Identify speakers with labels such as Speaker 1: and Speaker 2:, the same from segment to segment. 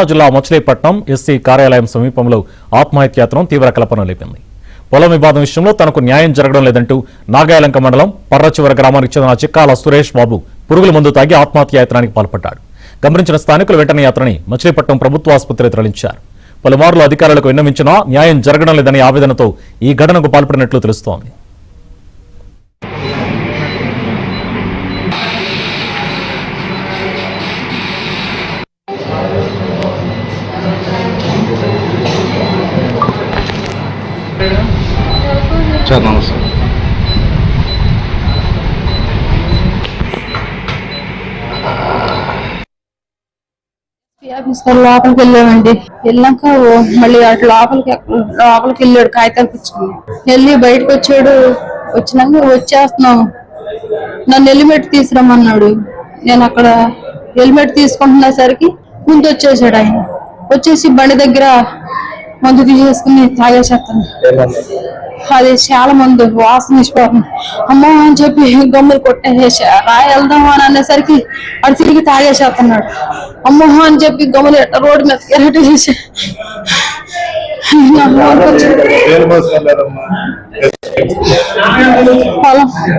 Speaker 1: జిల్లా మచిలీపట్నం ఎస్సీ కార్యాలయం సమీపంలో ఆత్మహత్యాయత్నం తీవ్ర కలపన లేపింది. పొలం వివాదం విషయంలో తనకు న్యాయం జరగడం లేదంటూ నాగాయలంక మండలం పర్రచివర గ్రామానికి చెందిన చిక్కాల సురేష్ బాబు పురుగుల మందు తాగి ఆత్మహత్యాయత్నానికి పాల్పడ్డాడు. గమనించిన స్థానికులు వెంటనే అతనిని మచిలీపట్నం ప్రభుత్వ ఆసుపత్రికి తరలించారు. పలుమార్లు అధికారులకు విన్నవించినా న్యాయం జరగడం లేదనే ఆవేదనతో ఈ ఘటనకు పాల్పడినట్లు తెలుస్తోంది.
Speaker 2: నమస్తే.
Speaker 3: లోపలికి వెళ్ళామండి. వెళ్ళాక మళ్ళీ అటు లోపలికి వెళ్ళాడు, కాగితాలు పుచ్చుకుని వెళ్ళి బయటకు వచ్చాడు. వచ్చినాక వచ్చేస్తున్నాం, నన్ను హెల్మెట్ తీసుకురమ్మన్నాడు. నేను అక్కడ హెల్మెట్ తీసుకుంటున్నా సరికి ముందు వచ్చేసాడు. ఆయన వచ్చేసి బండి దగ్గర మందు తీసేసుకుని తాగేసేస్తాను. అది చాలా మంది వాసన ఇచ్చిపోతుంది. అమ్మో అని చెప్పి గమ్ములు కొట్టేసేసి వెళ్దాం అని అనేసరికి అది తిరిగి తాగేసేస్తున్నాడు. అమ్మో అని చెప్పి గమ్ములు రోడ్డు మీద ఎరటేసేసి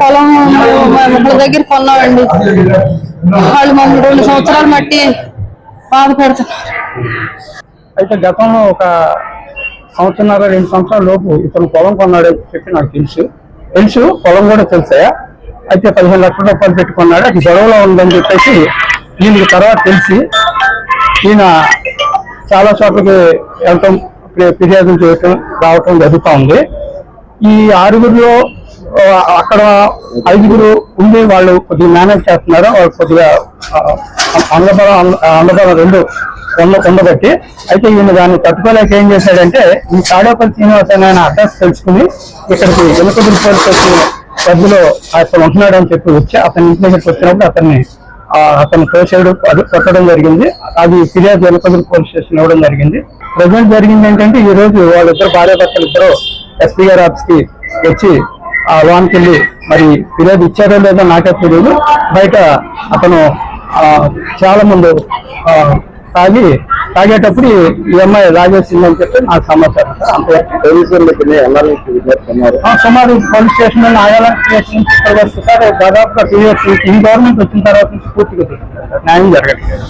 Speaker 3: పొలం ఒకళ్ళ దగ్గర కొన్నామండి. వాళ్ళు మమ్మల్ని 2 సంవత్సరాలు మట్టి బాధ పెడుతున్నారు.
Speaker 2: అయితే గతంలో ఒక 1.5-2 సంవత్సరాల లోపు ఇతను పొలం కొన్నాడు చెప్పి నాకు తెలుసు. పొలం కూడా తెలుసాయా. అయితే 15 లక్షల రూపాయలు పెట్టుకున్నాడు. అది గొడవలో ఉందని చెప్పేసి దీనికి తర్వాత తెలిసి ఈయన చాలా చోట్లకి వెళ్ళటం, ఫిర్యాదులు చేయటం రావటం జరుగుతూ ఉంది. ఈ 6గురిలో అక్కడ 5గురు ఉండి వాళ్ళు కొద్దిగా మేనేజ్ చేస్తున్నారు. వాళ్ళు కొద్దిగా అందబలం 2 ఉండబట్టి అయితే ఈయన దాన్ని తట్టుకోలేక ఏం చేశాడంటే ఈ తాడేపల్లి శ్రీనివాస్ అనే అడ్రస్ తెలుసుకుని ఇక్కడికి ఎలుకదుర్తి పోలీస్ స్టేషన్ పరిధిలో అతను ఉంటున్నాడు అని చెప్పి వచ్చి అతని ఇంటి దగ్గరికి వచ్చినప్పుడు అతను తోసేడు కొట్టడం జరిగింది. అది ఫిర్యాదు ఎలుకదుర్తి పోలీస్ స్టేషన్ ఇవ్వడం జరిగింది. ప్రజెంట్ జరిగింది ఏంటంటే ఈ రోజు వాళ్ళిద్దరు భార్యాభర్తలు ఇద్దరు ఎస్పీ గారి ఆఫీస్ కి వచ్చి ఆ లోన్కి వెళ్ళి మరి ఫిర్యాదు ఇచ్చారో లేదో నాకే తెలియదు. బయట అతను చాలా మంది తాగేటప్పుడు ఈ అమ్మాయి లాగేసిందని చెప్పి నాకు సమాచారం. సుమారు పోలీస్ స్టేషన్ నాగాలాండ్ స్టేషన్ నుంచి ఇక్కడ వరకు సార్ దాదాపుగా 2 years ఈ గవర్నమెంట్ వచ్చిన తర్వాత నుంచి పూర్తిగా న్యాయం జరగట్లేదు.